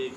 1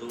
2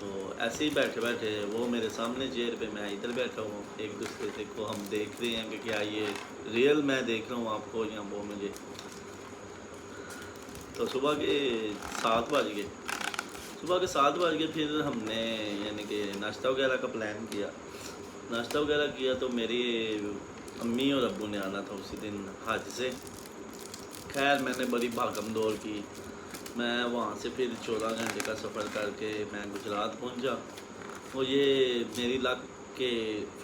تو ایسے ہی بیٹھے بیٹھے وہ میرے سامنے چیئر پہ، میں ادھر بیٹھا ہوں، ایک دوسرے سے کو ہم دیکھ رہے ہیں کہ کیا یہ ریئل میں دیکھ رہا ہوں آپ کو یا وہ مجھے. تو صبح کے 7 بج گئے. پھر ہم نے یعنی کہ ناشتہ وغیرہ کا پلان کیا. ناشتہ وغیرہ کیا تو میری امی اور ابو نے آنا تھا اسی دن حج سے. خیر میں نے بڑی بھاگم دور کی. میں وہاں سے پھر 14 گھنٹے کا سفر کر کے میں گجرات پہنچا. وہ یہ میری لک کہ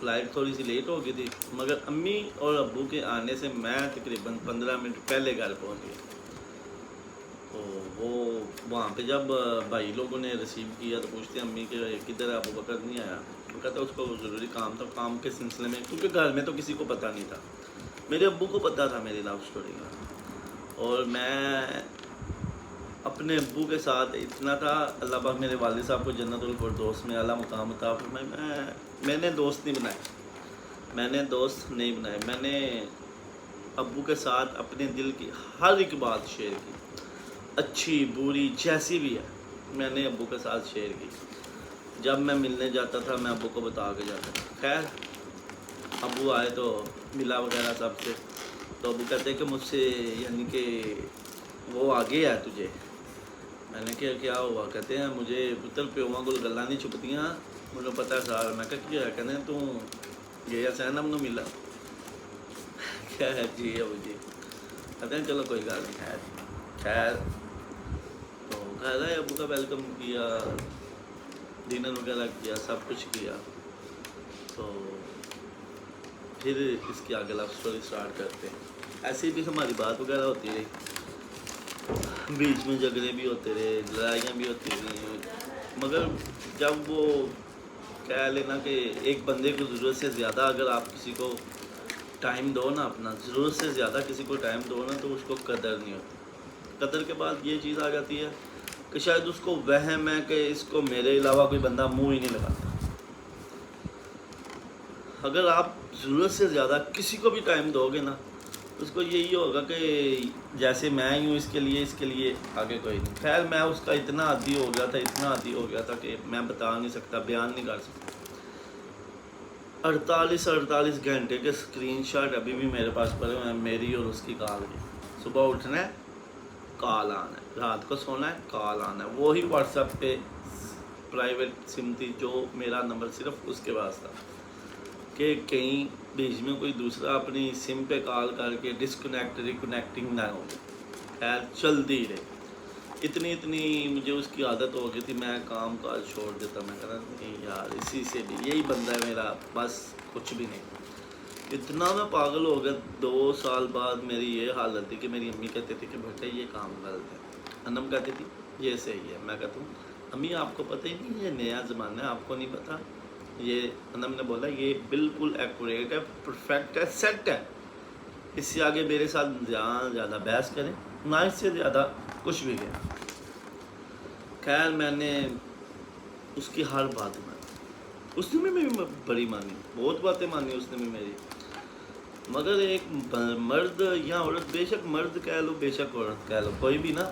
فلائٹ تھوڑی سی لیٹ ہو گئی تھی، مگر امی اور ابو کے آنے سے میں تقریباً 15 منٹ پہلے گھر پہنچ گیا. تو وہ وہاں پہ جب بھائی لوگوں نے ریسیو کیا تو پوچھتے ہیں امی کہ کدھر ابو بکر نہیں آیا. وہ کہتا اس کو ضروری کام تھا، کام کے سلسلے میں، کیونکہ گھر میں تو کسی کو پتہ نہیں تھا. میرے ابو کو پتہ تھا میری لو اسٹوری کا، اور میں اپنے ابو کے ساتھ اتنا تھا. اللہ پاک میرے والد صاحب کو جنت الفردوس میں اعلیٰ مقام عطا فرمائے. میں نے دوست نہیں بنائے. میں نے ابو کے ساتھ اپنے دل کی ہر ایک بات شیئر کی، اچھی بری جیسی بھی ہے میں نے ابو کے ساتھ شیئر کی. جب میں ملنے جاتا تھا میں ابو کو بتا کے جاتا تھا. خیر ابو آئے تو ملا وغیرہ سب سے. تو ابو کہتے کہ مجھ سے یعنی کہ وہ آگے ہے تجھے. میں نے کیا ہوا؟ کہتے ہیں مجھے پتر پیواں کو گلاں نہیں چھپتیاں، مجھے پتہ ہے سار. میں کہا کہتے ہیں تو گیا سینم نو ملا. کیا ہے جی ابو جی؟ کہتے ہیں چلو کوئی گل نہیں ہے. خیر تو گھر آئے، ابو کا ویلکم کیا، ڈنر وغیرہ کیا، سب کچھ کیا. تو پھر اس کی آگے لو اسٹوری اسٹارٹ کرتے ہیں. ایسی بھی ہماری بات وغیرہ ہوتی رہی، بیچ میں جھگڑے بھی ہوتے رہے، لڑائیاں بھی ہوتی رہی. مگر جب وہ کہہ لینا کہ ایک بندے کو ضرورت سے زیادہ اگر آپ کسی کو ٹائم دو نا، اپنا ضرورت سے زیادہ کسی کو ٹائم دو نا، تو اس کو قدر نہیں ہوتی. قدر کے بعد یہ چیز آ جاتی ہے کہ شاید اس کو وہم ہے کہ اس کو میرے علاوہ کوئی بندہ منہ ہی نہیں لگاتا. اگر آپ ضرورت سے زیادہ کسی کو بھی ٹائم دو گے نا، اس کو یہی ہوگا کہ جیسے میں ہی ہوں اس کے لیے آگے کوئی نہیں. خیر میں اس کا اتنا عادی ہو گیا تھا کہ میں بتا نہیں سکتا، بیان نہیں کر سکتا. 48 گھنٹے کے اسکرین شاٹ ابھی بھی میرے پاس پڑے ہوئے ہیں، میری اور اس کی کال کی. صبح اٹھنا ہے کال آنا ہے، رات کو سونا ہے کال آنا ہے. وہی واٹس ایپ پہ پرائیویٹ سم تھی جو میرا نمبر صرف اس کے پاس تھا کہ کہیں بیچ میں کوئی دوسرا اپنی سم پہ کال کر کے ڈسکنیکٹ ریکنیکٹنگ نہ ہو. خیر چلتی رہے. اتنی مجھے اس کی عادت ہو گئی تھی، میں کام کاج چھوڑ دیتا. میں کہتا نہیں یار اسی سے بھی یہی بندہ ہے میرا، بس کچھ بھی نہیں. اتنا میں پاگل ہو گیا. 2 سال بعد میری یہ حالت تھی کہ میری امی کہتے تھے کہ بیٹا یہ کام غلط ہے. انم کہتی تھی یہ صحیح ہے. میں کہتا ہوں امی آپ کو پتہ ہی نہیں یہ نیا زمانہ ہے، آپ کو نہیں پتہ. یہ انم نے بولا یہ بالکل ایکوریٹ ہے، پرفیکٹ ہے، سیٹ ہے. اس سے آگے میرے ساتھ زیادہ بحث کریں نہ، اس سے زیادہ کچھ بھی کریں. خیر میں نے اس کی ہر بات مانی. اس نے بھی میری بڑی مانی، بہت باتیں مانی اس نے بھی میری. مگر ایک مرد یا عورت، بے شک مرد کہہ لو بے شک عورت کہہ لو، کوئی بھی نا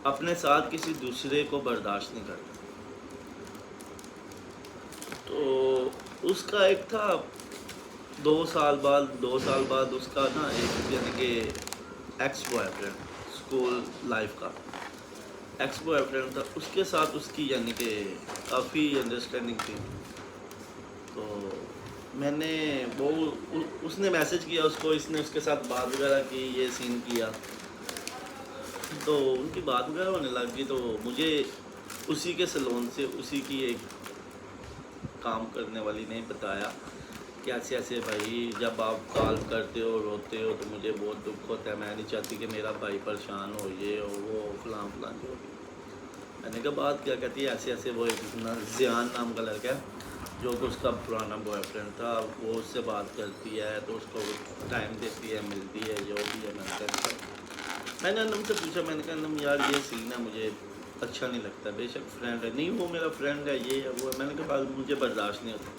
اپنے ساتھ کسی دوسرے کو برداشت نہیں کرتا. تو اس کا ایک تھا 2 سال بعد اس کا نا ایک یعنی کہ x boy friend, school life کا ایکس بوائے فرینڈ تھا. اس کے ساتھ اس کی یعنی کہ کافی انڈرسٹینڈنگ تھی. تو میں نے اس نے میسج کیا اس کو، اس نے اس کے ساتھ بات وغیرہ کی، یہ سین کیا. تو ان کی بات وغیرہ ہونے لگ گئی. تو مجھے اسی کے سلون سے اسی کی ایک کام کرنے والی نے بتایا کہ ایسے بھائی جب آپ کال کرتے ہو روتے ہو تو مجھے بہت دکھ ہوتا ہے، میں نہیں چاہتی کہ میرا بھائی پریشان ہو، یہ ہو وہ فلاں جو. میں نے کہا بات کیا؟ کہتی ہے ایسے وہ ایک زیان نام کا لڑکا ہے جو کہ اس کا پرانا بوائے فرینڈ تھا، وہ اس سے بات کرتی ہے تو اس کو ٹائم دیتی ہے، ملتی ہے، جو بھی ہے. میں نے انم سے پوچھا، میں نے کہا انم یار یہ سین ہے مجھے اچھا نہیں لگتا. بے شک فرینڈ ہے، نہیں وہ میرا فرینڈ ہے، یہ ہے وہ ہے. میں نے کہا مجھے برداشت نہیں ہوتا.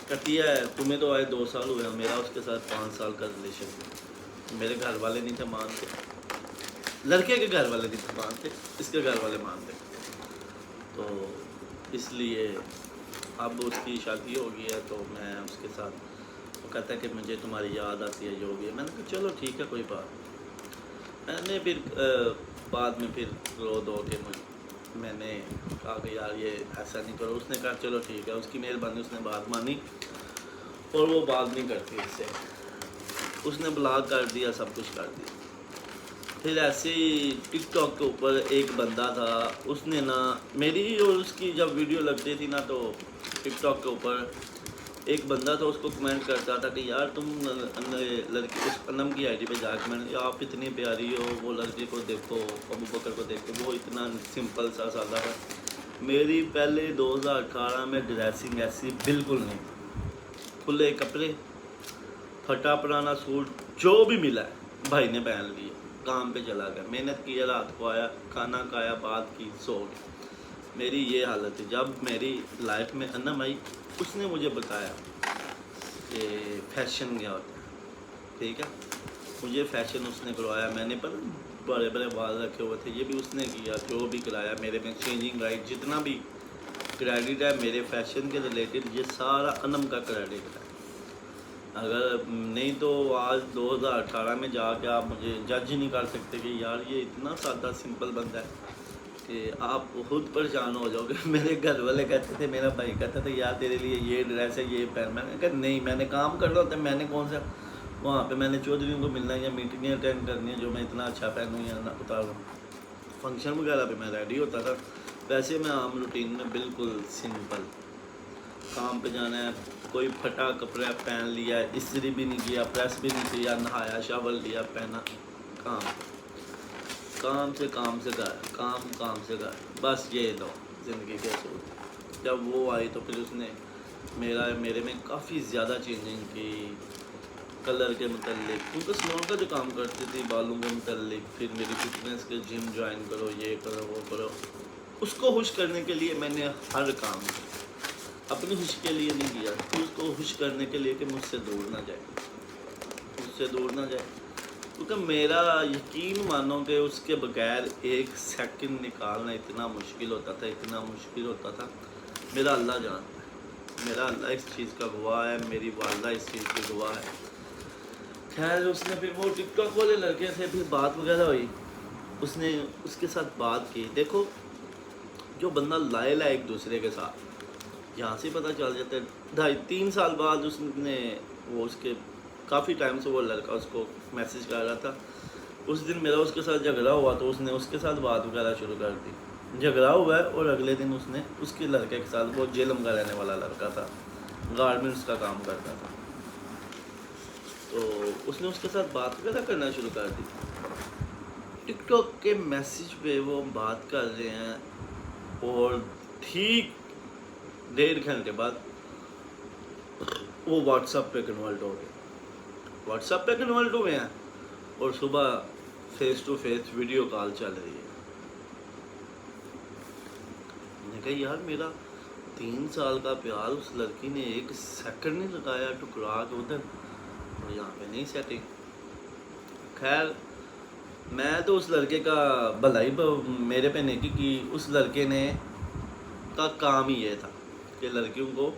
کہتی ہے تمہیں تو آئے 2 سال ہوئے، میرا اس کے ساتھ 5 سال کا ریلیشن ہے. میرے گھر والے نہیں تھے مانتے، لڑکے کے گھر والے نہیں تھے مانتے، اس کے گھر والے مانتے. تو اس لیے اب اس کی شادی ہو گئی ہے تو میں اس کے ساتھ، وہ کہتا ہے کہ مجھے تمہاری یاد آتی ہے جو بھی ہے. میں نے کہا چلو ٹھیک ہے کوئی بات. میں نے پھر بعد میں پھر رو دو کے میں نے کہا کہ یار یہ ایسا نہیں کرو. اس نے کہا چلو ٹھیک ہے، اس کی مہربانی، اس نے بات مانی اور وہ بات نہیں کرتی اس سے. اس نے بلاک کر دیا، سب کچھ کر دیا. پھر ایسے ہی ٹک ٹاک کے اوپر ایک بندہ تھا، اس نے نا میری اور اس کی جب ویڈیو لگتی تھی نا تو ٹک ٹاک کے اوپر ایک بندہ تھا، اس کو کمنٹ کرتا تھا کہ یار تم لڑکی، اس انم کی آئی ڈی پہ جا کے میں نے، آپ اتنی پیاری ہو، وہ لڑکی کو دیکھو، ابو بکر کو دیکھو، وہ اتنا سمپل سا سادہ ہے. میری پہلے 2018 میں ڈریسنگ ایسی بالکل نہیں، کھلے کپڑے، پھٹا پرانا سوٹ، جو بھی ملا ہے بھائی نے پہن لیا، کام پہ چلا گیا، محنت کی، رات کو آیا، کھانا کھایا، بات کی، سو گیا. میری یہ حالت ہے. جب میری لائف میں انم آئی، اس نے مجھے بتایا کہ فیشن کیا ہوتا ہے. ٹھیک ہے، مجھے فیشن اس نے کروایا. میں نے پر بڑے بڑے بال رکھے ہوئے تھے، یہ بھی اس نے کیا، جو بھی کرایا. میرے میں چینجنگ رائٹ، جتنا بھی کریڈٹ ہے میرے فیشن کے ریلیٹڈ، یہ سارا انم کا کریڈٹ ہے. اگر نہیں تو آج 2018 میں جا کے آپ مجھے جج نہیں کر سکتے کہ یار یہ اتنا سادہ سمپل بندہ ہے کہ آپ خود پریشان ہو جاؤ گے. میرے گھر والے کہتے تھے، میرا بھائی کہتا تھا یار تیرے لیے یہ ڈریس ہے، یہ پہن. میں نے کہا نہیں، میں نے کام کرنا ہوتا ہے، میں نے کون سا وہاں پہ میں نے چودھریوں کو ملنا ہے یا میٹنگیں اٹینڈ کرنی ہے جو میں اتنا اچھا پہنوں یا نہ اتاروں. فنکشن وغیرہ پہ میں ریڈی ہوتا تھا. ویسے میں عام روٹین میں بالکل سمپل، کام پہ جانا ہے، کوئی پھٹا کپڑا پہن لیا، استری بھی نہیں کیا، پریس بھی نہیں کیا، نہایا، شاور لیا، پہنا، کام سے گھر، کام سے گھر، بس یہ دو زندگی کے اصول. جب وہ آئی تو پھر اس نے میرے میں کافی زیادہ چینجنگ کی، کلر کے متعلق، کیونکہ سلون کا جو کام کرتی تھی بالوں کے متعلق. پھر میری فٹنس کے جم جوائن کرو، یہ کرو، وہ کرو. اس کو خوش کرنے کے لیے میں نے ہر کام کیا، اپنی خوشی کے لیے نہیں کیا، اس کو خوش کرنے کے لیے کہ مجھ سے دور نہ جائے. کیونکہ میرا یقین مانو کہ اس کے بغیر ایک سیکنڈ نکالنا اتنا مشکل ہوتا تھا. میرا اللہ جانتا ہے، میرا اللہ اس چیز کا گواہ ہے، میری والدہ اس چیز کی گواہ ہے. خیر اس نے پھر وہ ٹک ٹاک والے لڑکے سے پھر بات وغیرہ ہوئی، اس نے اس کے ساتھ بات کی. دیکھو جو بندہ لائل ہے ایک دوسرے کے ساتھ، یہاں سے پتہ چل جاتا ہے. 2.5-3 سال بعد اس نے اس کے کافی ٹائم سے وہ لڑکا اس کو میسیج کر رہا تھا. اس دن میرا اس کے ساتھ جھگڑا ہوا تو اس نے اس کے ساتھ بات وغیرہ شروع کر دی. جھگڑا ہوا ہے اور اگلے دن اس نے اس کے لڑکے کے ساتھ، وہ جیلم کا رہنے والا لڑکا تھا، گارمنٹس کا کام کرتا تھا، تو اس نے اس کے ساتھ بات وغیرہ کرنا شروع کر دی. ٹک ٹاک کے میسیج پہ وہ بات کر رہے ہیں اور ٹھیک 1.5 گھنٹے بعد وہ واٹس ایپ پہ کنورٹ ہوئے ہیں اور صبح face to face video call چل رہی ہے. میں نے کہا یار میرا 3 سال کا پیار اس لڑکی نے 1 سیکنڈ نہیں لگایا ٹکرا کے ادھر، اور یہاں پہ نہیں سیٹنگ. خیر میں تو اس لڑکے کا بھلائی میرے پہ نیکی کی. اس لڑکے نے کا کام ہی یہ تھا کہ لڑکیوں کو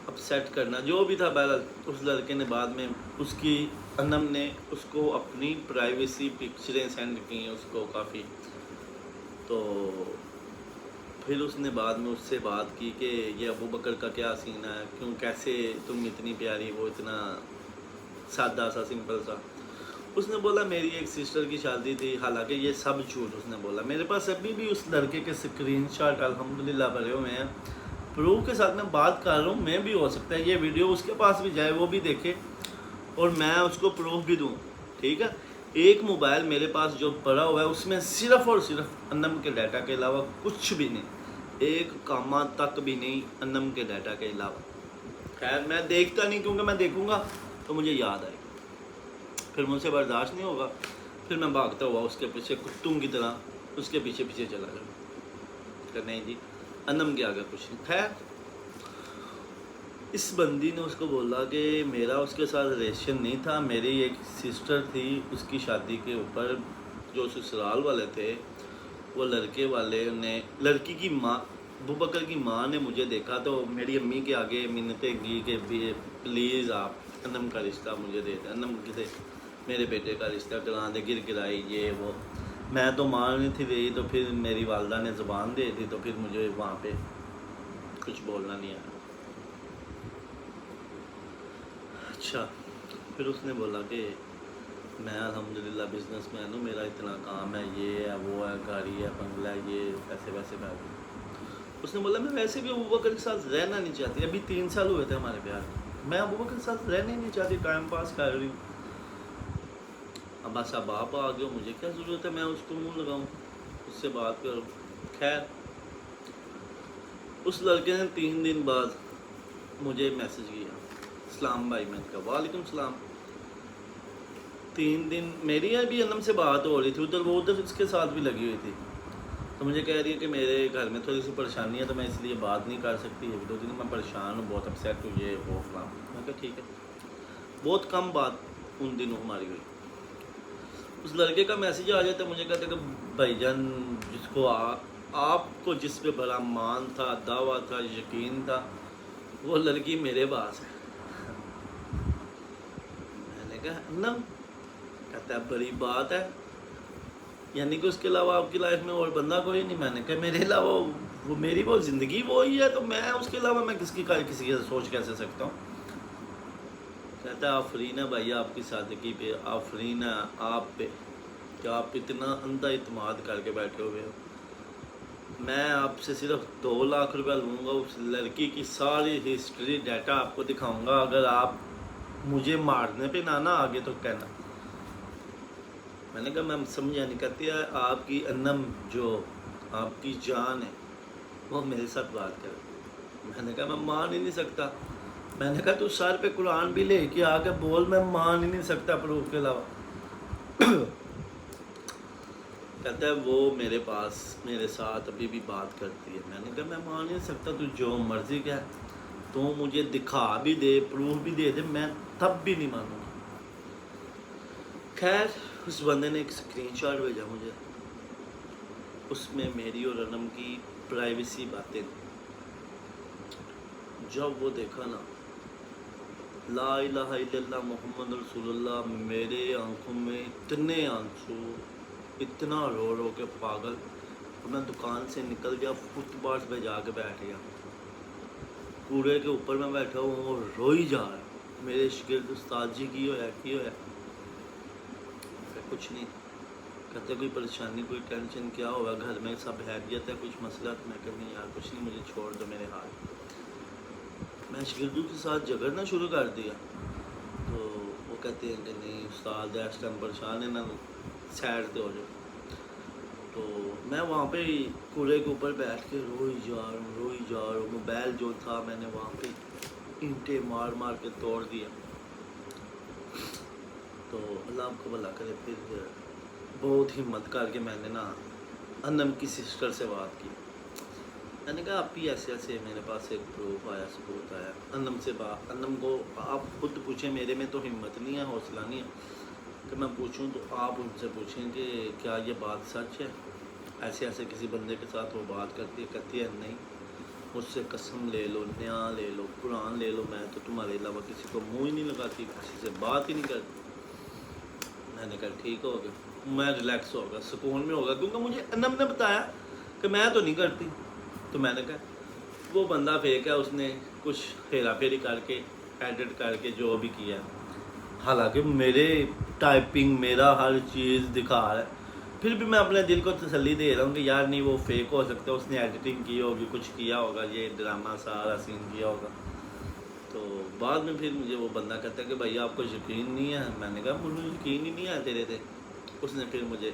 اپ سیٹ کرنا، جو بھی تھا. بہرحال اس لڑکے نے بعد میں اس کی انم نے اس کو اپنی پرائیویسی پکچریں سینڈ کی اس کو کافی. تو پھر اس نے بعد میں اس سے بات کی کہ یہ ابو بکر کا کیا سین ہے، کیوں، کیسے تم اتنی پیاری، وہ اتنا سادہ سا سمپل سا. اس نے بولا میری ایک سسٹر کی شادی تھی. حالانکہ یہ سب جھوٹ اس نے بولا. میرے پاس ابھی بھی اس لڑکے کے اسکرین شاٹ الحمدللہ بھرے ہوئے ہیں، پروف کے ساتھ میں بات کر رہا ہوں. میں بھی ہو سکتا ہے یہ ویڈیو اس کے پاس بھی جائے، وہ بھی دیکھے اور میں اس کو پروف بھی دوں. ٹھیک ہے، ایک موبائل میرے پاس جو پڑا ہوا ہے اس میں صرف اور صرف انم کے ڈیٹا کے علاوہ کچھ بھی نہیں، ایک کامہ تک بھی نہیں انم کے ڈیٹا کے علاوہ. خیر میں دیکھتا نہیں، کیونکہ میں دیکھوں گا تو مجھے یاد آئے گا، پھر مجھ سے برداشت نہیں ہوگا، پھر میں بھاگتا ہوا اس کے پیچھے کتوں کی طرح اس کے پیچھے چلا جاؤں کہ نہیں جی انم کے آگے کچھ نہیں. خیر اس بندی نے اس کو بولا کہ میرا اس کے ساتھ ریلیشن نہیں تھا، میری ایک سسٹر تھی، اس کی شادی کے اوپر جو سسرال والے تھے وہ لڑکے والے نے لڑکی کی ماں ابو بکر کی ماں نے مجھے دیکھا تو میری امی کے آگے منتیں کی کہ پلیز آپ انم کا رشتہ مجھے دے دیں، انم کسے میرے بیٹے کا رشتہ کرا دے، گر گرائی یہ وہ. میں تو مان نہیں تھی رہی، تو پھر میری والدہ نے زبان دے دی، تو پھر مجھے وہاں پہ کچھ بولنا نہیں آیا. اچھا پھر اس نے بولا کہ میں الحمدللہ بزنس مین ہوں، میرا اتنا کام ہے، یہ ہے وہ ہے، گاڑی ہے، بنگلہ ہے، یہ پیسے ویسے کر دوں. اس نے بولا میں ویسے بھی ابو بکر کے ساتھ رہنا نہیں چاہتی، ابھی 3 سال ہوئے تھے ہمارے پیار میں ابو بکر کے ساتھ رہنا ہی نہیں چاہتی، ٹائم پاس کر رہی ہوں. اب بس اب آپ آ گئے ہو، مجھے کیا ضرورت ہے میں اس کو منہ لگاؤں، اس سے بات کروں. خیر اس لڑکے نے 3 دن بعد مجھے میسج کیا، اسلام بھائی. میں نے کہا وعلیکم السلام. 3 دن میری ابھی انم سے بات ہو رہی تھی، ادھر وہ ادھر اس کے ساتھ بھی لگی ہوئی تھی. تو مجھے کہہ رہی ہے کہ میرے گھر میں تھوڑی سی پریشانی ہے تو میں اس لیے بات نہیں کر سکتی، ابھی 2 دن میں پریشان ہوں، بہت اپسیٹ ہوں، یہ وہ فلاں. میں کہا ٹھیک ہے. بہت کم بات ان دنوں ہماری ہوئی. اس لڑکے کا میسیج آ جاتا ہے، مجھے کہتے کہ بھائی جان جس کو آپ کو جس پہ بڑا مان تھا، دعویٰ تھا، یقین تھا، وہ لڑکی میرے پاس ہے. میں نے کہا انم؟ کہتا ہے بڑی بات ہے، یعنی کہ اس کے علاوہ آپ کی لائف میں اور بندہ کوئی نہیں. میں نے کہا میرے علاوہ وہ میری وہ زندگی وہی ہے، تو میں اس کے علاوہ میں کسی کی سوچ کیسے سکتا ہوں. کہتا ہے آفرین ہے بھائی آپ کی سادگی پہ، آفرین ہے آپ پہ کہ آپ اتنا اندھا اعتماد کر کے بیٹھے ہوئے ہو. میں آپ سے صرف 2 لاکھ روپیہ لوں گا، اس لڑکی کی ساری ہسٹری ڈیٹا آپ کو دکھاؤں گا، اگر آپ مجھے مارنے پہ نہ آگے تو کہنا. میں نے کہا میں سمجھا نہیں. کہتی ہے آپ کی انم جو آپ کی جان ہے وہ میرے ساتھ بات کرے. میں نے کہا میں مان ہی نہیں سکتا. میں نے کہا تو سر پہ قرآن بھی لے کے آ کے بول، میں مان ہی نہیں سکتا پروف کے علاوہ. کہتا ہے وہ میرے پاس میرے ساتھ ابھی بھی بات کرتی ہے. میں نے کہا میں مان نہیں سکتا، تو جو مرضی کیا تو مجھے دکھا بھی دے، پروف بھی دے دے، میں تب بھی نہیں مانوں گا. خیر اس بندے نے ایک اسکرین شاٹ بھیجا مجھے، اس میں میری اور انم کی پرائیویسی باتیں. جب وہ دیکھا نا، لا الہ الا اللہ محمد رسول اللہ، میرے آنکھوں میں اتنے آنسو، اتنا رو رو کے پاگل. میں دکان سے نکل گیا، فٹ پاتھ پہ جا کے بیٹھ گیا، کوڑے کے اوپر میں بیٹھا ہوں اور روئی جا رہا. میرے شگرد استاد جی کی ہوا کی ہوا. کچھ نہیں. کہتے کوئی پریشانی کوئی ٹینشن کیا ہوگا، گھر میں سب خیریت ہے، کچھ مسئلہ؟ میں کہا نہیں یار کچھ نہیں، مجھے چھوڑ دو میرے ہاتھ. میں شاگردوں کے ساتھ جھگڑنا شروع کر دیا. تو وہ کہتے ہیں کہ نہیں استاد اس ٹائم پریشان ہے نا، سائڈ پہ ہو جاؤ. تو میں وہاں پہ کوڑے کے اوپر بیٹھ کے روئی جا رہا ہوں. موبائل جو تھا میں نے وہاں پہ اینٹیں مار مار کے توڑ دیا. تو اللہ آپ کو بھلا کرے. پھر بہت ہمت کر کے میں نے نا انم کی سسٹر سے بات کی. میں نے کہا آپ ہی ایسے ایسے، میرے پاس ایک پروف آیا، ثبوت آیا. انم سے بات، انم کو آپ خود پوچھیں، میرے میں تو ہمت نہیں ہے، حوصلہ نہیں ہے کہ میں پوچھوں. تو آپ ان سے پوچھیں کہ کیا یہ بات سچ ہے، ایسے ایسے کسی بندے کے ساتھ وہ بات کرتی ہے. کہتی ہے نہیں، مجھ سے قسم لے لو، نیا لے لو، قرآن لے لو، میں تو تمہارے علاوہ کسی کو منہ ہی نہیں لگاتی، کسی سے بات ہی نہیں کرتی. میں نے کہا ٹھیک ہو گیا، میں ریلیکس ہو گیا، سکون میں ہوگا، کیونکہ مجھے انم نے بتایا کہ میں تو نہیں کرتی. تو میں نے کہا وہ بندہ فیک ہے، اس نے کچھ ہیرا پھیری کر کے ایڈٹ کر کے جو بھی کیا. حالانکہ میرے ٹائپنگ میرا ہر چیز دکھا رہا ہے، پھر بھی میں اپنے دل کو تسلی دے رہا ہوں کہ یار نہیں وہ فیک ہو سکتا ہے، اس نے ایڈیٹنگ کی ہوگی، کچھ کیا ہوگا، یہ ڈرامہ سارا سین کیا ہوگا. تو بعد میں پھر مجھے وہ بندہ کہتا ہے کہ بھائی آپ کو یقین نہیں ہے. میں نے کہا مجھے یقین ہی نہیں ہے تیرے تھے. اس نے پھر مجھے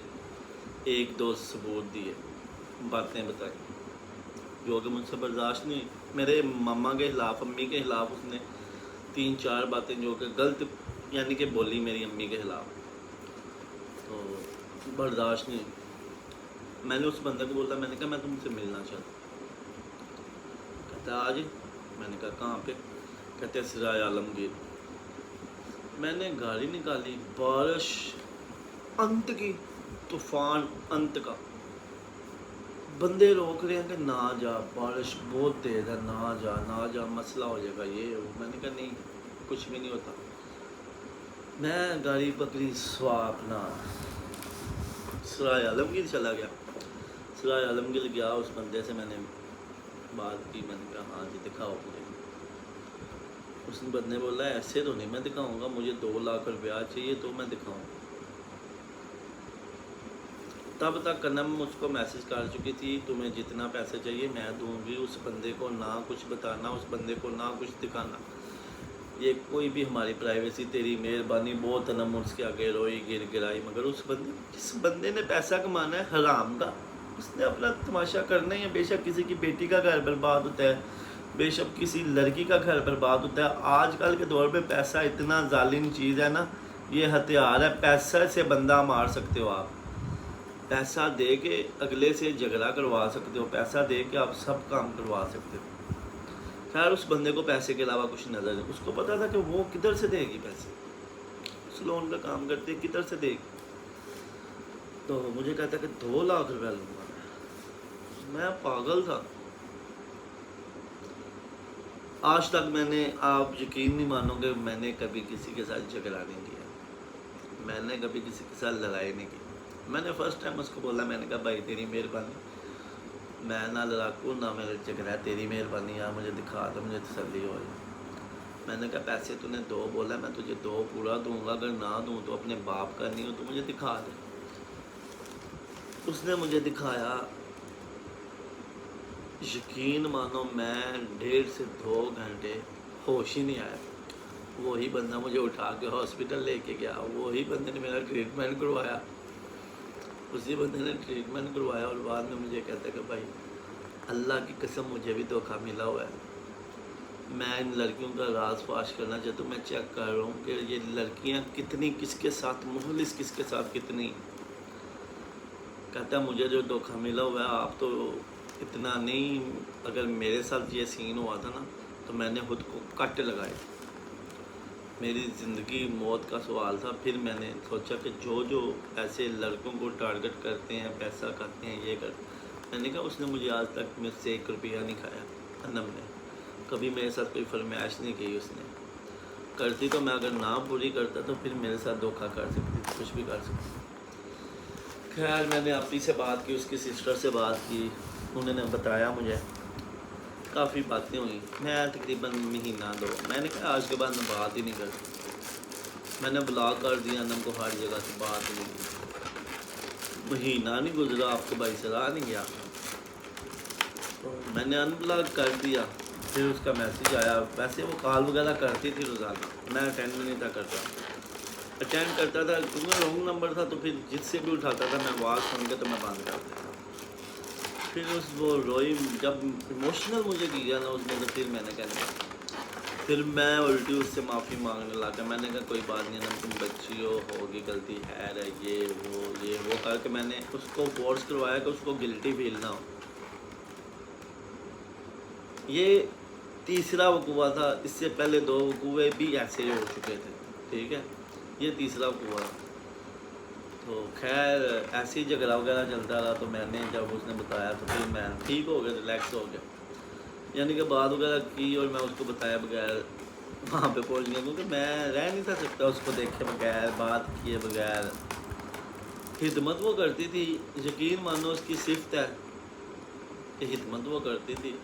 1-2 ثبوت دیے، باتیں بتائی جو کہ مجھ سے برداشت نہیں. میرے ماما کے خلاف، امی کے خلاف اس نے 3-4 باتیں جو کہ غلط یعنی کہ بولی میری امی کے خلاف، تو برداشت نہیں. میں نے اس بندے کو بولا، میں نے کہا میں تم سے ملنا چاہتا ہوں. کہتا آج. میں نے کہا کہاں پہ؟ کہتے سرائے عالمگیر. میں نے گاڑی نکالی، بارش انت کی، طوفان انت کا، بندے روک رہے ہیں کہ نہ جا، بارش بہت تیز ہے، نہ جا مسئلہ ہو جائے گا یہ وہ۔ میں نے کہا نہیں، کچھ بھی نہیں ہوتا۔ میں گاڑی پکڑی اپنا سرائے عالمگیر چلا گیا۔ سرائے عالمگیر گیا، اس بندے سے میں نے بات کی، میں نے کہا ہاں جی دکھاؤ مجھے۔ اس بندے نے بولا ایسے تو نہیں میں دکھاؤں گا، مجھے 2 لاکھ روپیہ چاہیے تو میں دکھاؤں۔ تب تک کنم مجھ کو میسج کر چکی تھی تمہیں جتنا پیسہ چاہیے میں دوں گی، اس بندے کو نہ کچھ بتانا، اس بندے کو نہ کچھ دکھانا، یہ کوئی بھی ہماری پرائیویسی، تیری مہربانی۔ بہت تنم اس کے آگے روئی گر گرائی، مگر اس بندے جس بندے نے پیسہ کمانا ہے حرام کا، اس نے اپنا تماشا کرنا ہی ہے۔ بے شک کسی کی بیٹی کا گھر برباد ہوتا ہے، بے شک کسی لڑکی کا گھر برباد ہوتا ہے۔ آج کل کے دور پہ پیسہ اتنا ظالم چیز ہے نا، یہ ہتھیار ہے، پیسہ سے بندہ مار سکتے ہو آپ، پیسہ دے کے اگلے سے جھگڑا کروا سکتے ہو، پیسہ دے کے آپ سب کام کروا سکتے ہو۔ خیر اس بندے کو پیسے کے علاوہ کچھ نظر نہیں، اس کو پتا تھا کہ وہ کدھر سے دے گی پیسے، سلون کا کام کرتے کدھر سے دے گی۔ تو مجھے کہتا کہ 2 لاکھ روپیہ لوں گا، میں پاگل تھا۔ آج تک میں نے، آپ یقین نہیں مانو گے، میں نے کبھی کسی کے ساتھ جھگڑا نہیں کیا، میں نے کبھی کسی کے ساتھ لڑائی نہیں کی۔ میں نے فرسٹ ٹائم اس کو بولا، میں نے کہا بھائی تیری مہربانی، میں نہ لڑاکوں نہ میرے جھگڑا ہے، تیری مہربانی یار مجھے دکھا دو، مجھے تسلی ہو جائے۔ میں نے کہا پیسے تو نے 2 بولا، میں تجھے 2 پورا دوں گا، اگر نہ دوں تو اپنے باپ کا نہیں ہو تو مجھے دکھا دے۔ اس نے مجھے دکھایا، یقین مانو میں 1.5 سے 2 گھنٹے ہوش ہی نہیں آیا۔ وہی بندہ مجھے اٹھا کے ہاسپٹل لے کے گیا، وہی بندے نے میرا ٹریٹمنٹ کروایا، اسی بندے نے ٹریٹمنٹ کروایا، اور بعد میں مجھے کہتا ہے کہ بھائی اللہ کی قسم مجھے بھی دھوکہ ملا ہوا ہے، میں ان لڑکیوں کا راز فاش کرنا چاہتا ہوں، میں چیک کر رہا ہوں کہ یہ لڑکیاں کتنی کس کے ساتھ مخلص، کس کے ساتھ کتنی۔ کہتا ہے مجھے جو دھوکہ ملا ہوا ہے آپ تو اتنا نہیں، اگر میرے ساتھ یہ سین ہوا تھا نا تو میں نے خود کو کٹ لگائے، میری زندگی موت کا سوال تھا۔ پھر میں نے سوچا کہ جو ایسے لڑکوں کو ٹارگٹ کرتے ہیں، پیسہ کھاتے ہیں، یہ کرتے ہیں، میں نے کہا اس نے مجھے آج تک مجھ سے 1 روپیہ نہیں کھایا، انم نے کبھی میرے ساتھ کوئی فرمائش نہیں کی، اس نے کرتی تو میں اگر نہ پوری کرتا تو پھر میرے ساتھ دھوکہ کر سکتی تھی، کچھ بھی کر سکتی۔ خیر میں نے اپنی سے بات کی، اس کی سسٹر سے بات کی، انہوں نے بتایا مجھے، کافی باتیں ہوئی۔ میں تقریباً 1 مہینہ 2، میں نے کہا آج کے بعد میں بات ہی نہیں کرتا، میں نے بلاک کر دیا انم کو، ہر جگہ سے بات نہیں کی۔ مہینہ نہیں گزرا آپ کو بھائی سراہ نہیں گیا، تو میں نے ان بلاک کر دیا۔ پھر اس کا میسیج آیا، ویسے وہ کال وغیرہ کرتی تھی روزانہ، میں اٹینڈ نہیں تھا کرتا، اٹینڈ کرتا تھا کیونکہ رانگ نمبر تھا، تو پھر جس سے بھی اٹھاتا تھا میں آواز سن کے تو میں بند کر دیتا۔ پھر وہ روئی، جب ایموشنل مجھے کیا نا اس نے، تو پھر میں نے کہا، پھر میں الٹی اس سے معافی مانگنے لگا۔ میں نے کہا کوئی بات نہیں نا، تم بچی ہوگی، غلطی ہے یہ وہ کر کے میں نے اس کو فورس کروایا کہ اس کو گلٹی فیل نہ ہو۔ یہ تیسرا وقوع تھا، اس سے پہلے 2 وقوع بھی ایسے ہو چکے تھے، ٹھیک ہے، یہ تیسرا وقوع۔ تو خیر ایسے ہی جھگڑا وغیرہ چلتا رہا، تو میں نے جب اس نے بتایا تو پھر میں ٹھیک ہو گیا، ریلیکس ہو گیا، یعنی کہ بات وغیرہ کی، اور میں اس کو بتایا بغیر وہاں پہ پہنچ گیا، کیونکہ میں رہ نہیں تھا سکتا اس کو دیکھے بغیر، بات کیے بغیر۔ خدمت وہ کرتی تھی، یقین مانو اس کی صفت ہے کہ خدمت وہ کرتی تھی،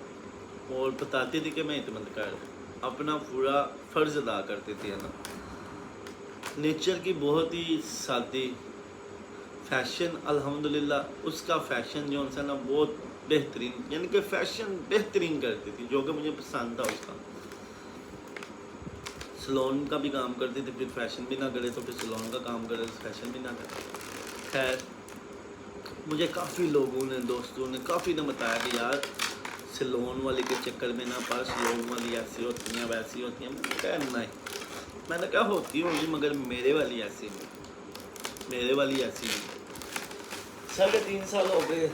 اور بتاتی تھی کہ میں خدمت کر اپنا پورا فرض ادا کرتی تھی، ہے نا۔ نیچر کی بہت ہی سادی، فیشن الحمدللہ اس کا فیشن جو ہے نا بہت بہترین، یعنی کہ فیشن بہترین کرتی تھی، جو کہ مجھے پسند تھا اس کا۔ سلون کا بھی کام کرتی تھی، پھر فیشن بھی نہ کرے تو پھر سلون کا کام کرے تو فیشن بھی نہ کرے۔ خیر مجھے کافی لوگوں نے، دوستوں نے کافی نے بتایا کہ یار سلون والی کے چکر میں نہ پا، سلون والی ایسی ہوتی ہیں ویسی ہوتی ہیں، میں نے کہا ہوتی ہوگی مگر میرے والی ایسی نہیں، میرے والی ایسی نہیں۔ 3.5 سال ہو گئے،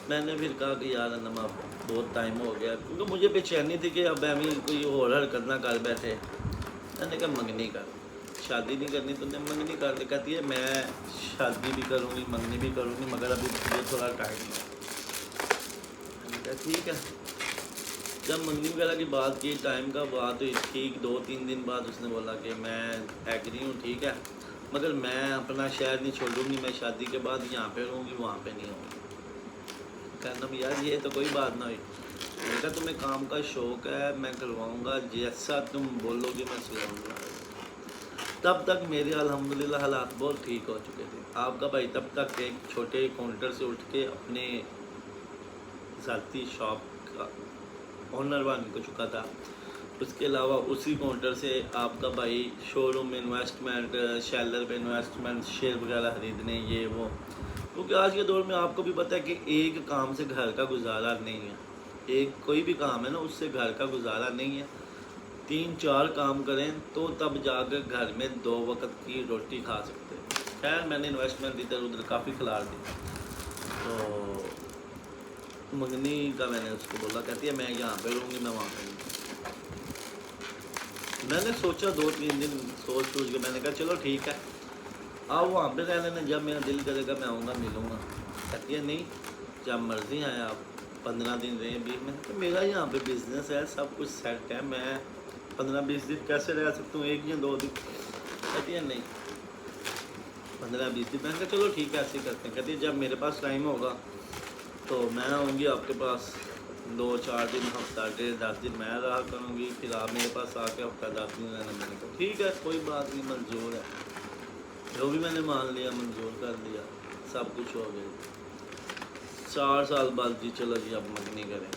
میں نے پھر کہا کہ یار انم اب بہت ٹائم ہو گیا، کیونکہ مجھے بے چینی تھی کہ اب ایویں کوئی اور حرکت نہ کر بیٹھے۔ میں نے کہا منگنی کر، شادی نہیں کرنی تو منگنی کر لے. کہتی ہے میں شادی بھی کروں گی منگنی بھی کروں گی مگر ابھی مجھے تھوڑا ٹائم ہے. میں نے کہا ٹھیک ہے. جب منگنی وغیرہ کی بات کی ٹائم کا بات ہوئی ٹھیک 2-3 دن بعد اس نے بولا کہ میں ایگری ہوں ٹھیک ہے مگر میں اپنا شہر نہیں چھوڑوں گی, میں شادی کے بعد یہاں پہ رہوں گی وہاں پہ نہیں ہوں گی. کہنا بھی یار یہ تو کوئی بات نہ ہوئی. میں نے کہا تمہیں کام کا شوق ہے میں کرواؤں گا جیسا تم بولو گے میں سلاؤں گا. تب تک میرے الحمدللہ حالات بہت ٹھیک ہو چکے تھے. آپ کا بھائی تب تک ایک چھوٹے کاؤنٹر سے اٹھ کے اپنے ذاتی شاپ کا آنر بن چکا تھا. اس کے علاوہ اسی کاؤنٹر سے آپ کا بھائی شو روم میں انویسٹمنٹ, شیلر پہ انویسٹمنٹ, شیئر وغیرہ خریدنے یہ وہ. کیونکہ آج کے دور میں آپ کو بھی پتہ ہے کہ ایک کام سے گھر کا گزارا نہیں ہے. ایک کوئی بھی کام ہے نا اس سے گھر کا گزارا نہیں ہے. 3-4 کام کریں تو تب جا کر گھر میں 2 وقت کی روٹی کھا سکتے ہیں. خیر میں نے انویسٹمنٹ ادھر ادھر کافی کھلار دی. تو منگنی کا میں نے اس کو بولا کہتی ہے میں یہاں پہ رہوں گی میں وہاں پہ رہوں گی. میں نے سوچا 2-3 دن سوچ کے میں نے کہا چلو ٹھیک ہے آپ وہاں پہ رہ لینا جب میرا دل کرے گا میں آؤں گا ملوں گا. کہتی ہے نہیں جب مرضی آئے آپ 15 دن رہیں. بھی میں کہ میرا یہاں پہ بزنس ہے سب کچھ سیٹ ہے میں 15-20 دن کیسے رہ سکتا ہوں 1 یا 2 دن. کہتی ہے نہیں 15-20 دن. میں نے کہا چلو ٹھیک ہے ایسے ہی کرتے ہیں. کہتی ہے جب میرے پاس ٹائم ہوگا تو میں آؤں گی آپ کے پاس 2-4 دن ہفتہ 10 دن میں رہا کروں گی پھر آپ میرے پاس آ کے ہفتہ 10 دن رہنا. میں نے کہا ٹھیک ہے کوئی بات نہیں منظور ہے. جو بھی میں نے مان لیا منظور کر دیا سب کچھ ہو گیا. 4 سال بعد جی چلو جی اب منگنی کریں.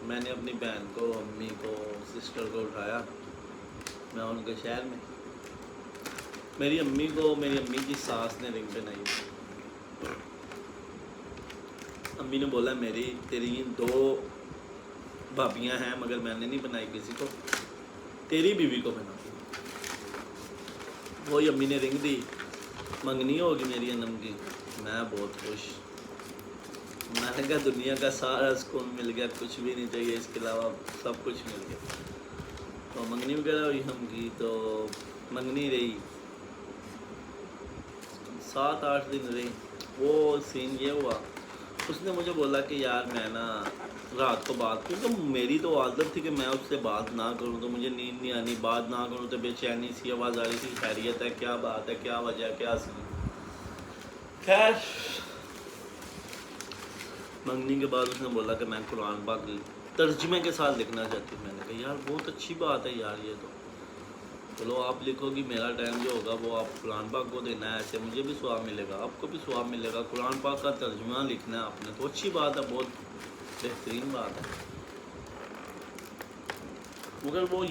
میں نے اپنی بہن کو امی کو سسٹر کو اٹھایا. میں ان کے شہر میں میری امی کی ساس نے رنگ پہنائی. امی نے بولا تیری 2 بھابیاں ہیں مگر میں نے نہیں بنائی کسی کو, تیری بیوی کو بنا. وہی امی نے رنگ دی. منگنی ہوگی میری انم کی. میں بہت خوش. میں نے کہا دنیا کا سارا سکون مل گیا کچھ بھی نہیں چاہیے اس کے علاوہ سب کچھ مل گیا. تو منگنی وغیرہ ہوئی ہم کی تو منگنی رہی 7-8 دن رہی. وہ سین یہ ہوا اس نے مجھے بولا کہ یار میں نا رات کو بات کیونکہ میری تو عادت تھی کہ میں اس سے بات نہ کروں تو مجھے نیند نہیں آنی. بات نہ کروں تو بے چینی سی آواز آ رہی تھی. خیریت ہے کیا بات ہے کیا وجہ ہے کیا سین. خیر منگنی کے بعد اس نے بولا کہ میں قرآن پاک ترجمے کے ساتھ لکھنا چاہتی ہوں. میں نے کہا یار بہت اچھی بات ہے یار یہ تو چلو آپ لکھو گی میرا ٹائم جو ہوگا وہ آپ قرآن پاک کو دینا ہے. ایسے مجھے بھی ثواب ملے گا آپ کو بھی ثواب ملے گا. قرآن پاک کا ترجمہ لکھنا ہے آپ نے تو اچھی بات ہے بہت بہترین بات ہے. مگر وہ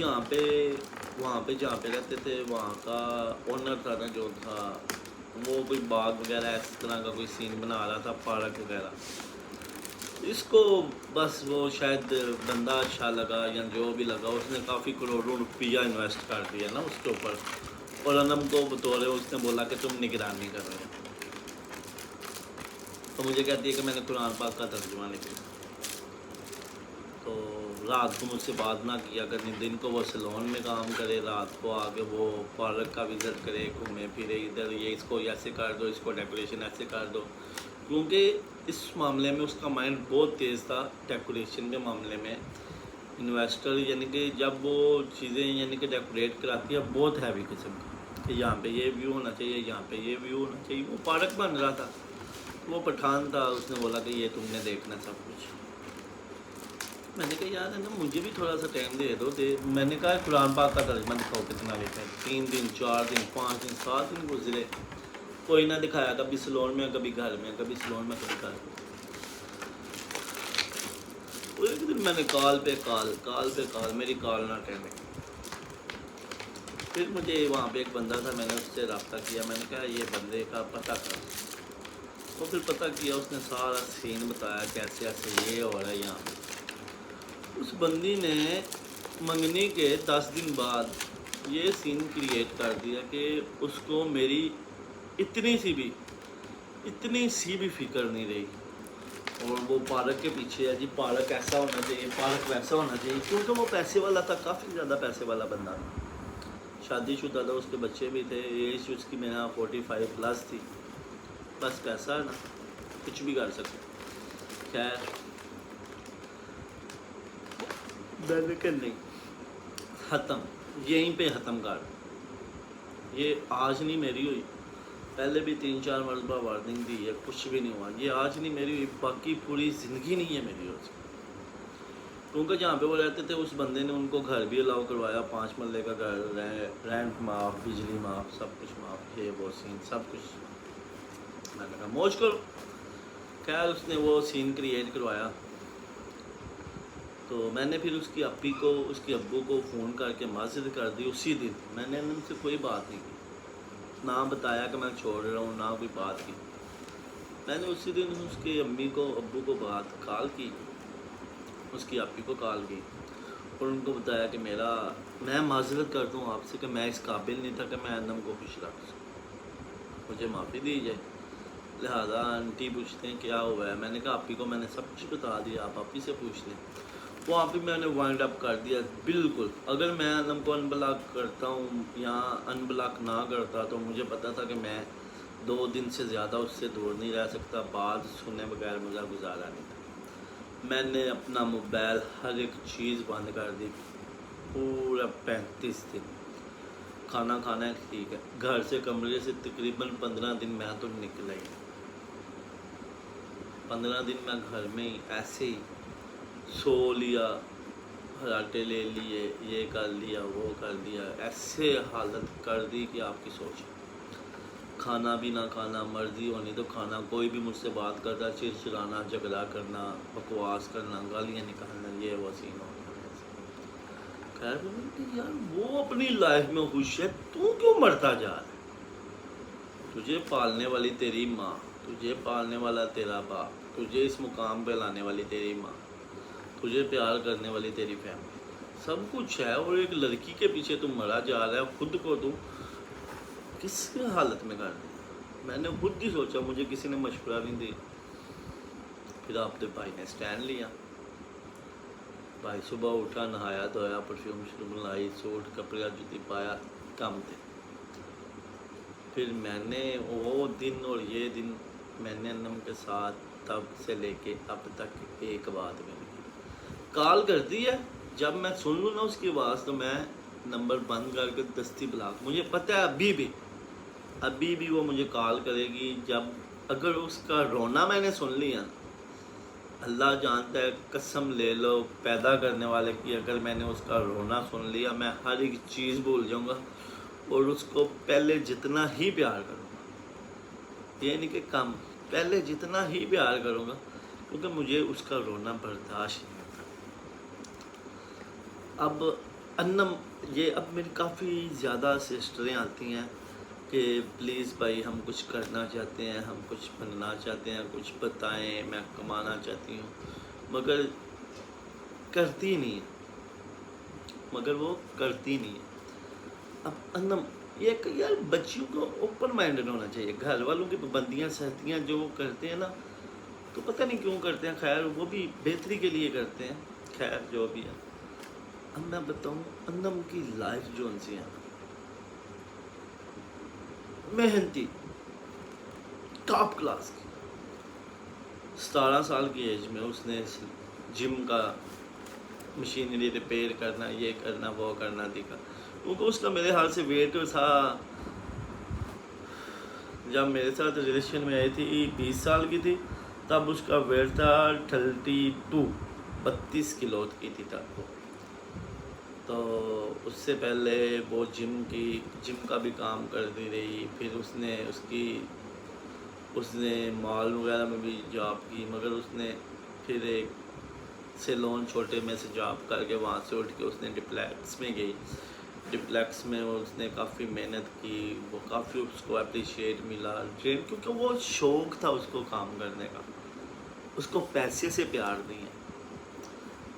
وہاں پہ جہاں پہ رہتے تھے وہاں کا اونر تھا نا جو تھا وہ کوئی باغ وغیرہ اس طرح کا کوئی سین بنا رہا تھا پارک وغیرہ. اس کو بس وہ شاید بندہ اچھا لگا یا جو بھی لگا اس نے کافی کروڑوں روپیہ انویسٹ کر دیا نا اس کے اوپر. اور انم کو بطور اس نے بولا کہ تم نگرانی کر رہے ہیں. تو مجھے کہتی ہے کہ میں نے قرآن پاک کا ترجمہ لکھا. تو رات کو مجھ سے بات نہ کیا کرنی. دن کو وہ سیلون میں کام کرے رات کو آ کے وہ پارک کا وزٹ کرے گھومے پھرے ادھر یہ اس کو ایسے کر دو اس کو ڈیکوریشن ایسے کر دو. کیونکہ اس معاملے میں اس کا مائنڈ بہت تیز تھا ڈیکوریشن کے معاملے میں. انویسٹر یعنی کہ جب وہ چیزیں یعنی کہ ڈیکوریٹ کراتی ہے بہت ہیوی قسم کا کہ یہاں پہ یہ ویو ہونا چاہیے یہاں پہ یہ ویو ہونا چاہیے. وہ پارک بن رہا تھا وہ پٹھان تھا. اس نے بولا کہ یہ تم نے دیکھنا سب کچھ. میں نے کہا یار ہے نا مجھے بھی تھوڑا سا ٹائم دے دو. میں نے کہا قرآن پاک کا ترجمہ دکھاؤ کتنا لیتا ہے. 3 دن 4 دن 5 دن 7 دن گزرے کوئی نہ دکھایا. کبھی سیلون میں کبھی گھر میں کبھی سیلون میں کبھی گھر میں. ایک دن میں نے کال پہ کال میری کال نہ اٹینڈ. پھر مجھے وہاں پہ ایک بندہ تھا میں نے اس سے رابطہ کیا. میں نے کہا یہ بندے کا پتہ کر. وہ پھر پتہ کیا اس نے سارا سین بتایا کیسے ایسے یہ ہو رہا ہے یہاں پہ. اس بندی نے منگنی کے 10 دن بعد یہ سین کریٹ کر دیا کہ اس کو میری اتنی سی بھی فکر نہیں رہی. اور وہ پارک کے پیچھے ہے جی پارک ایسا ہونا چاہیے پارک ویسا ہونا چاہیے. کیونکہ وہ پیسے والا تھا کافی زیادہ پیسے والا بندہ تھا. شادی شدہ تھا، اس کے بچے بھی تھے، ایج اس کی میرا 45+ تھی. بس پیسہ نا کچھ بھی کر سکتے. خیر میں نے کہ نہیں، ختم، یہیں پہ ختم کر. یہ آج نہیں میری ہوئی، پہلے بھی 3-4 مرتبہ وارننگ دی ہے، کچھ بھی نہیں ہوا. یہ آج نہیں میری ہوئی، باقی پوری زندگی نہیں ہے میری ہو. کیونکہ جہاں پہ وہ رہتے تھے اس بندے نے ان کو گھر بھی الاؤ کروایا، 5 مرلے کا گھر، رینٹ معاف، بجلی معاف، سب کچھ معاف، یہ وہ سین سب کچھ. میں نے کہا موج کرو. خیر اس نے وہ سین کریٹ کروایا. تو میں نے پھر اس کی اپی کو، اس کے ابو کو فون کر کے معذرت کر دی اسی دن. میں نے ان سے کوئی بات نہیں کی، نہ بتایا کہ میں چھوڑ رہا ہوں، نہ کوئی بات کی. میں نے اسی دن اس کے امی کو ابو کو بات کال کی، اس کی اپی کو کال کی اور ان کو بتایا کہ میں معذرت کرتا ہوں آپ سے کہ میں اس قابل نہیں تھا کہ میں انم کو خوش رکھ سکوں، مجھے معافی دی جائے. لہٰذا آنٹی پوچھتے ہیں کیا ہوا ہے. میں نے کہا اپی کو میں نے سب کچھ بتا دیا، آپ اپی سے پوچھ لیں. وہ آپ ہی میں نے وائنڈ اپ کر دیا بالکل. اگر میں انم کو ان بلاک کرتا ہوں یا ان بلاک نہ کرتا تو مجھے پتا تھا کہ میں 2 دن سے زیادہ اس سے دور نہیں رہ سکتا. بات سنے بغیر مجھے گزارا نہیں تھا. میں نے اپنا موبائل ہر ایک چیز بند کر دی پورا 35 دن. کھانا کھانا ہے ٹھیک ہے، گھر سے کمرے سے تقریباً 15 دن میں تو نکلا ہی. 15 دن میں گھر میں ہی ایسے ہی سو لیا، ہراٹے لے لیے، یہ کر لیا وہ کر لیا، ایسے حالت کر دی کہ آپ کی سوچ. کھانا بھی نہ کھانا، مرضی ہونی تو کھانا. کوئی بھی مجھ سے بات کرتا چڑچڑانا، جھگڑا کرنا، بکواس کرنا، گالیاں نکالنا، یہ وہ سین ہو گیا. خیر یار وہ اپنی لائف میں خوش ہے، تو کیوں مرتا جا رہا ہے؟ تجھے پالنے والی تیری ماں، تجھے پالنے والا تیرا باپ، تجھے اس مقام پہ لانے والی تیری ماں، تجھے پیار کرنے والی تیری فیملی، سب کچھ ہے، اور ایک لڑکی کے پیچھے تم مرا جا رہا ہے. خود کو تم کس حالت میں کر دیا؟ میں نے خود ہی سوچا، مجھے کسی نے مشورہ نہیں دیا. پھر آپ کے بھائی نے سٹینڈ لیا. بھائی صبح اٹھا، نہایا دھویا، پرفیوم شروم لائی، سوٹ کپڑے جوتی پایا، کم تھے. پھر میں نے وہ دن اور یہ دن میں نے انم کے ساتھ تب سے لے کے اب تک ایک بات میں نہیں کال کرتی ہے. جب میں سن لوں نا اس کی آواز تو میں نمبر بند کر کے دستی بلاک. مجھے پتہ ہے ابھی بھی وہ مجھے کال کرے گی. جب اگر اس کا رونا میں نے سن لیا، اللہ جانتا ہے، قسم لے لو پیدا کرنے والے کی، اگر میں نے اس کا رونا سن لیا میں ہر ایک چیز بھول جاؤں گا اور اس کو پہلے جتنا ہی پیار کروں گا. یہ نہیں کہ کم، پہلے جتنا ہی پیار کروں گا، کیونکہ مجھے اس کا رونا برداشت نہیں ہوتا. اب انم اب میری کافی زیادہ سسٹریں آتی ہیں کہ پلیز بھائی ہم کچھ کرنا چاہتے ہیں، ہم کچھ بننا چاہتے ہیں، کچھ بتائیں، میں کمانا چاہتی ہوں، مگر کرتی نہیں ہے. اب انم یہ کہ یار بچیوں کو اوپن مائنڈڈ ہونا چاہیے. گھر والوں کی پابندیاں سہتیاں جو وہ کرتے ہیں نا، تو پتہ نہیں کیوں کرتے ہیں. خیر وہ بھی بہتری کے لیے کرتے ہیں، خیر جو بھی ہے. اب میں بتاؤں انم کی لائف جو ان سے ہے، محنتی، ٹاپ کلاس کی. 17 سال کی ایج میں اس نے جم کا مشینری ریپیئر کرنا، یہ کرنا وہ کرنا دکھا. کیونکہ اس کا میرے حال سے ویٹ تھا، جب میرے ساتھ ریلیشن میں آئی تھی 20 سال کی تھی، تب اس کا ویٹ تھا 32 کلو کی تھی تب وہ. تو اس سے پہلے وہ جم کا بھی کام کرتی رہی. پھر اس نے مال وغیرہ میں بھی جاب کی، مگر اس نے پھر ایک سیلون چھوٹے میں سے جاب کر کے وہاں سے اٹھ کے اس نے ڈپلیکس میں گئی. ڈپلیکس میں اس نے کافی محنت کی، وہ کافی اس کو اپریشیٹ ملا، کیونکہ وہ شوق تھا اس کو کام کرنے کا. اس کو پیسے سے پیار نہیں ہے،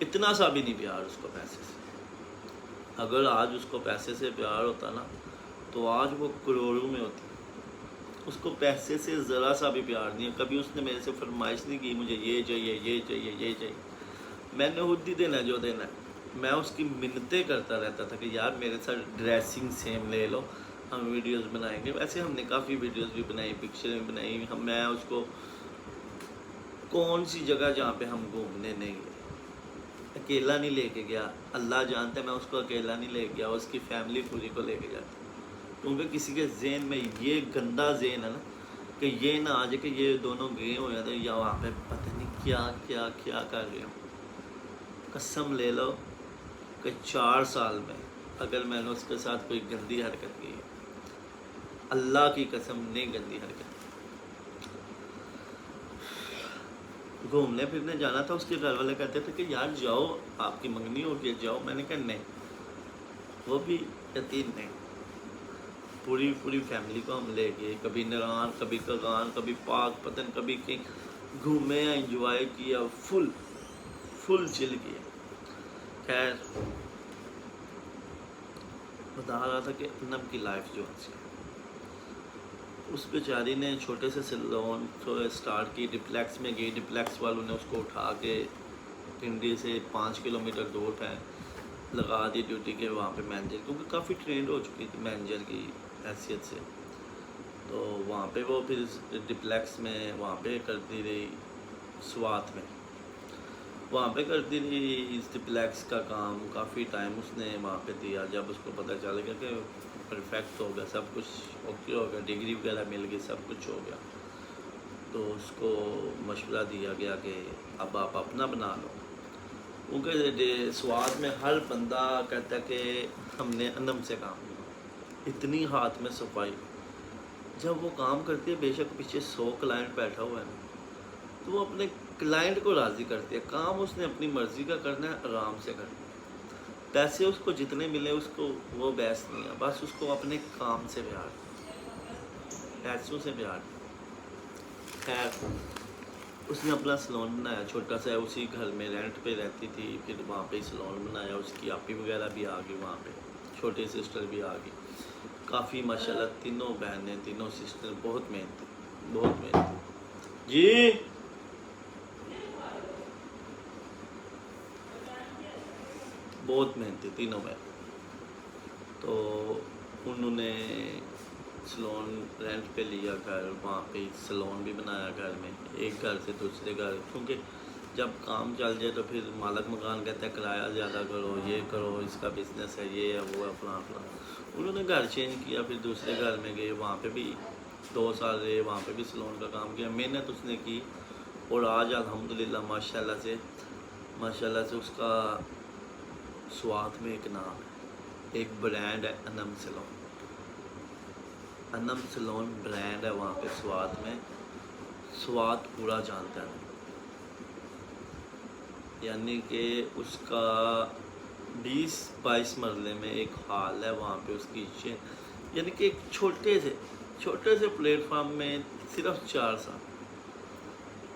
اتنا سا بھی نہیں پیار اس کو پیسے سے. اگر آج اس کو پیسے سے پیار ہوتا نا تو آج وہ کروڑوں میں ہوتی. اس کو پیسے سے ذرا سا بھی پیار نہیں ہے. کبھی اس نے میرے سے فرمائش نہیں کی مجھے یہ چاہیے یہ چاہیے یہ چاہیے. میں نے خود ہی دینا جو دینا ہے. میں اس کی منتیں کرتا رہتا تھا کہ یار میرے ساتھ ڈریسنگ سیم لے لو، ہم ویڈیوز بنائیں گے. ویسے ہم نے کافی ویڈیوز بھی بنائی، پکچریں بنائی. میں اس کو کون سی جگہ جہاں پہ ہم گھومنے نہیں گئے اکیلا نہیں لے کے گیا. اللہ جانتا ہے میں اس کو اکیلا نہیں لے گیا، اس کی فیملی پوری کو لے کے جاتا. کیونکہ کسی کے ذہن میں یہ گندا ذہن ہے نا کہ یہ نہ آ جائے کہ یہ دونوں گئے ہو جاتے یا وہاں پہ پتہ نہیں کیا کیا کیا کر رہے ہوں. قسم لے لو کہ 4 سال میں اگر میں نے اس کے ساتھ کوئی گندی حرکت کی، اللہ کی قسم نہیں گندی حرکت. گھومنے پھرنے جانا تھا، اس کے گھر والے کہتے تھے کہ یار جاؤ آپ کی منگنی ہو گئی جاؤ. میں نے کہا نہیں، وہ بھی یقین نہیں. پوری فیملی کو ہم لے گئے، کبھی نران، کبھی کگان، کبھی پاک پتن، کبھی کہیں گھومے، انجوائے کیا، فل چل کیا. خیر بتا رہا تھا کہ انم کی لائف جو ہے اس بیچاری نے چھوٹے سے سیلون کو اسٹارٹ کی، ڈپلیکس میں گئی. ڈپلیکس والوں نے اس کو اٹھا کے پنڈی سے 5 کلومیٹر دور ہے لگا دی ڈیوٹی کے وہاں پہ مینیجر، کیونکہ کافی ٹرینڈ ہو چکی تھی مینیجر کی حیثیت سے. تو وہاں پہ وہ پھر ڈپلیکس میں وہاں پہ کرتی رہی، سوات میں وہاں پہ کرتی رہی اس ڈپلیکس کا کام. کافی ٹائم اس نے وہاں پہ دیا. جب اس کو پتہ چل گیا کہ پرفیکٹ ہو گیا، سب کچھ اوکے ہو گیا، ڈگری وغیرہ مل گئی، سب کچھ ہو گیا، تو اس کو مشورہ دیا گیا کہ اب آپ اپنا بنا لو. کیونکہ سوات میں ہر بندہ کہتا ہے کہ ہم نے انم سے کام کیا. اتنی ہاتھ میں صفائی. جب وہ کام کرتی ہے، بے شک پیچھے 100 کلائنٹ بیٹھا ہوا ہے نا، تو وہ اپنے کلائنٹ کو راضی کرتی ہے. کام اس نے اپنی مرضی کا کرنا ہے، آرام سے کرنا ہے. پیسے اس کو جتنے ملے اس کو وہ بحث نہیں ہے، بس اس کو اپنے کام سے پیار، پیسوں سے پیار. خیر اس نے اپنا سلون بنایا چھوٹا سا، اسی گھر میں رینٹ پہ رہتی تھی. پھر وہاں پہ سلون بنایا. اس کی آپی وغیرہ بھی آ گئی وہاں پہ، چھوٹی سسٹر بھی آ گئی. کافی ماشاءاللہ تینوں بہنیں، تینوں سسٹر بہت محنتی، بہت محنتی. جی بہت محنتی تینوں بہن. تو انہوں نے سلون رینٹ پہ لیا گھر، وہاں پہ سلون بھی بنایا گھر میں، ایک گھر سے دوسرے گھر. کیونکہ جب کام چل جائے تو پھر مالک مکان کہتا ہے کرایہ زیادہ کرو، یہ کرو، اس کا بزنس ہے، یہ ہے، وہ ہے، فلاں فلاں. انہوں نے گھر چینج کیا، پھر دوسرے گھر میں گئے، وہاں پہ بھی 2 سال رہے، وہاں پہ بھی سلون کا کام کیا. محنت اس نے کی، اور آج الحمدللہ ماشاءاللہ سے اس کا سوات میں ایک نام ہے، ایک برانڈ ہے انم سلون. انم سلون برانڈ ہے وہاں پہ سوات میں، سوات پورا جانتا ہے. یعنی کہ اس کا 20-22 مرلے میں ایک ہال ہے وہاں پہ. اس کی یعنی کہ ایک چھوٹے سے پلیٹ فارم میں صرف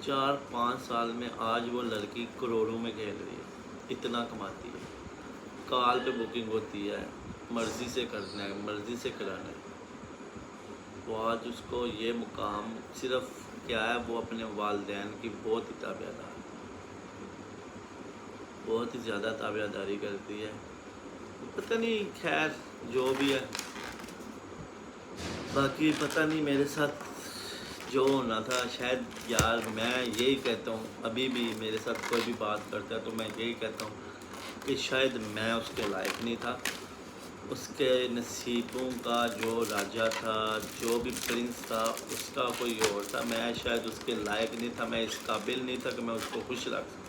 4-5 سال میں آج وہ لڑکی کروڑوں میں کھیل رہی ہے. اتنا کماتی ہے، کال پہ بکنگ ہوتی ہے، مرضی سے کرنا ہے، مرضی سے کرانا ہے. وہ آج اس کو یہ مقام صرف کیا ہے، وہ اپنے والدین کی بہت ہی تابعدار، بہت ہی زیادہ تابعداری کرتی ہے. پتہ نہیں، خیر جو بھی ہے. باقی پتہ نہیں میرے ساتھ جو ہونا تھا، شاید یار میں یہی کہتا ہوں، ابھی بھی میرے ساتھ کوئی بھی بات کرتا ہے تو میں یہی کہتا ہوں کہ شاید میں اس کے لائق نہیں تھا. اس کے نصیبوں کا جو راجہ تھا، جو بھی پرنس تھا، اس کا کوئی اور تھا. میں شاید اس کے لائق نہیں تھا، میں اس قابل نہیں تھا کہ میں اس کو خوش رکھ سکوں.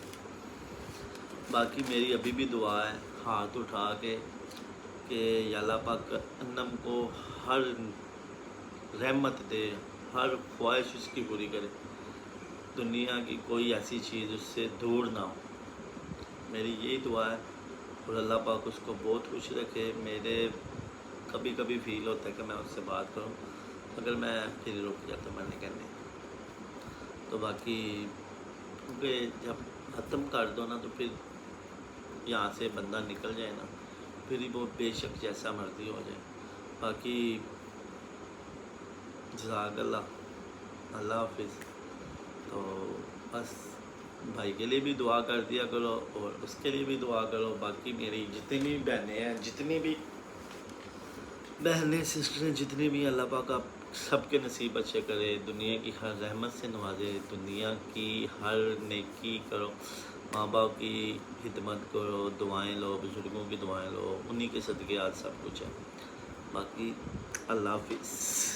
باقی میری ابھی بھی دعا ہے ہاتھ اٹھا کے کہ یا اللہ پاک انم کو ہر رحمت دے، ہر خواہش اس کی پوری کرے، دنیا کی کوئی ایسی چیز اس سے دور نہ ہو. میری یہی دعا ہے. اور اللہ پاک اس کو بہت خوش رکھے. میرے کبھی کبھی فیل ہوتا ہے کہ میں اس سے بات کروں، اگر میں پھر رک جاتا ہوں، میں نے کہنے. تو باقی کیونکہ جب ختم کر دو نا تو پھر یہاں سے بندہ نکل جائے نا، پھر ہی وہ بے شک جیسا مرضی ہو جائے. باقی جزاک اللہ، اللہ حافظ. تو بس بھائی کے لیے بھی دعا کر دیا کرو اور اس کے لیے بھی دعا کرو. باقی میری جتنی بھی بہنیں ہیں، جتنی بھی بہنیں سسٹریں جتنی بھی، اللہ پاک آپ سب کے نصیب اچھے کرے، دنیا کی ہر رحمت سے نوازے، دنیا کی ہر نیکی کرو، ماں باپ کی خدمت کرو، دعائیں لو، بزرگوں کی دعائیں لو، انہی کے صدقے آج سب کچھ ہے. باقی اللہ حافظ.